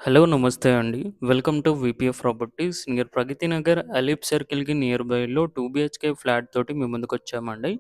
Hello! నమస్తే అండి. Welcome to VPF properties near Pragati Nagar, అలీప్ సర్కిల్‌కి నియర్ బైలో 2 బీహెచ్‌కే ఫ్లాట్ తోటి మీ ముందుకొచ్చామండి.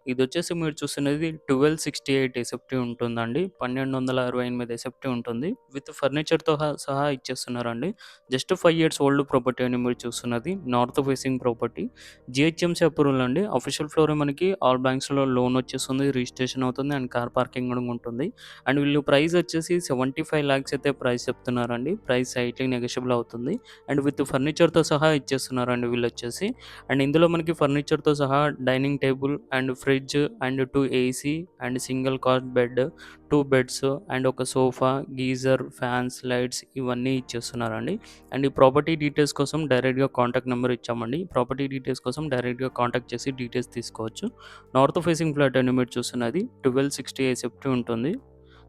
ఇదొచ్చేసి మీరు చూస్తున్నది 1268 ఎస్ఎఫ్టీ ఉంటుందండి. 1268 ఎస్ఎఫ్టీ ఉంటుంది. విత్ ఫర్నిచర్‌తో సహా ఇచ్చేస్తున్నారండి. జస్ట్ 5 ఇయర్స్ ఓల్డ్ ప్రాపర్టీ అండి మీరు చూస్తున్నది. North facing property. GHMC approval అండి. అఫీషియల్ ఫ్లోరే మనకి ఆల్ బ్యాంక్స్‌లో లోన్ వచ్చేస్తుంది. రిజిస్ట్రేషన్ అవుతుంది అండ్ కార్ పార్కింగ్ గూడా ఉంటుంది. అండ్ వీళ్ళు ప్రైస్ వచ్చేసి 75 లాక్స్ అయితే ప్రైస్ చెప్తున్నారండి. ప్రైస్ స్లైట్‌లీ నెగోషియబుల్ అవుతుంది. అండ్ విత్ ఫర్నిచర్‌తో సహా ఇచ్చేస్తున్నారండి వీళ్ళొచ్చేసి. అండ్ ఇందులో మనకి ఫర్నిచర్‌తో సహా dining table and fridge and 2 AC and single cot bed, 2 beds and ఒక సోఫా, గీజర్, ఫ్యాన్స్, లైట్స్ ఇవన్నీ ఇచ్చేస్తున్నారండి. అండ్ ఈ ప్రాపర్టీ డీటెయిల్స్ కోసం డైరెక్ట్‌గా కాంటాక్ట్ నంబర్ ఇచ్చామండి. ప్రాపర్టీ డీటెయిల్స్ కోసం డైరెక్ట్‌గా కాంటాక్ట్ చేసి డీటెయిల్స్ తీసుకోవచ్చు. నార్త్ ఫేసింగ్ ఫ్లాట్ అండి మీరు చూస్తున్నది. 1260 ఎస్ఎఫ్టీ ఉంటుంది.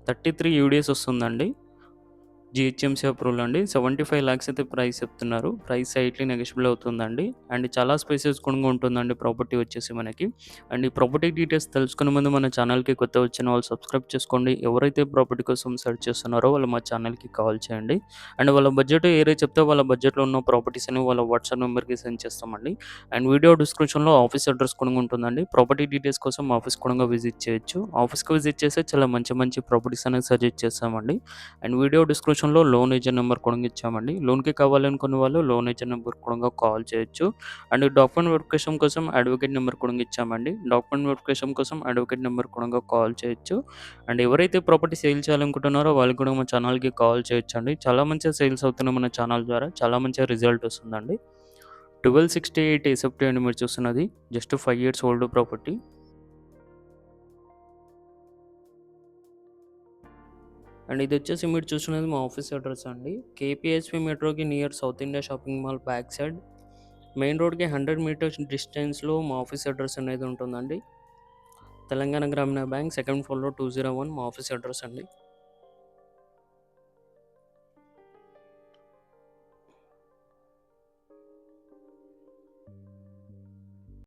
33 యూడిఎస్ వస్తుందండి. జీహెచ్ఎంసీ అప్రూవల్ అండి. 75 లాక్స్ అయితే ప్రైస్ చెప్తున్నారు. ప్రైస్ స్లైట్‌లీ నెగోషియబుల్ అవుతుందండి. అండ్ చాలా స్పేసెస్ కూడా ఉంటుందండి ప్రాపర్టీ వచ్చేసి మనకి. అండ్ ఈ ప్రాపర్టీ డీటెయిల్స్ తెలుసుకునే ముందు మన ఛానల్‌కి కొత్తగా వచ్చిన వాళ్ళు సబ్స్క్రైబ్ చేసుకోండి. ఎవరైతే ప్రాపర్టీ కోసం సెర్చ్ చేస్తున్నారో వాళ్ళు మా ఛానల్‌కి కాల్ చేయండి. అండ్ వాళ్ళ బడ్జెట్ ఏదైతే చెప్తే వాళ్ళ బడ్జెట్‌లో ఉన్న ప్రాపర్టీస్ అని వాళ్ళ వాట్సాప్ నెంబర్‌కి సెండ్ చేస్తామండి. అండ్ వీడియో డిస్క్రిప్షన్‌లో ఆఫీస్ అడ్రెస్ కూడా ఉంటుందండి. ప్రాపర్టీ డీటెయిల్స్ కోసం ఆఫీస్ కూడా విజిట్ చేయొచ్చు. ఆఫీస్‌కి విజిట్ చేస్తే చాలా మంచి మంచి ప్రాపర్టీస్ అనేది సజెస్ట్ చేస్తామండి. అండ్ వీడియో డిస్క్రిప్షన్‌లో లోన్ ఏజెంట్ నెంబర్ కూడా ఇచ్చామండి. లోన్‌కి కావాలనుకునే వాళ్ళు లోన్ ఏజెంట్ నెంబర్ కూడా కాల్ చేయొచ్చు. అండ్ డాక్యుమెంట్ వెరిఫికేషన్ కోసం అడ్వకేట్ నెంబర్ కూడా ఇచ్చామండి. డాక్యుమెంట్ వెరిఫికేషన్ కోసం అడ్వకేట్ నెంబర్ కూడా కాల్ చేయొచ్చు. అండ్ ఎవరైతే ప్రాపర్టీ సేల్ చేయాలనుకుంటున్నారో వాళ్ళు కూడా మా ఛానల్‌కి కాల్ చేయొచ్చండి. చాలా మంచిగా సేల్స్ అవుతున్నాయి మన ఛానల్ ద్వారా. చాలా మంచిగా రిజల్ట్ వస్తుందండి. 1268 ఎస్ఎఫ్టీ అండి మీరు చూస్తున్నది. Just 5 years old property. And ఇదొచ్చేసి మీరు చూస్తున్నది మా ఆఫీస్ అడ్రెస్ అండి. కేపీహెచ్‌పీ మెట్రోకి near South India shopping mall back side main రోడ్‌కి 100 మీటర్స్ డిస్టెన్స్‌లో మా ఆఫీస్ అడ్రెస్ అనేది ఉంటుందండి. తెలంగాణ గ్రామీణ బ్యాంక్ సెకండ్ ఫ్లోర్‌లో 201 మా ఆఫీస్ అడ్రెస్ అండి.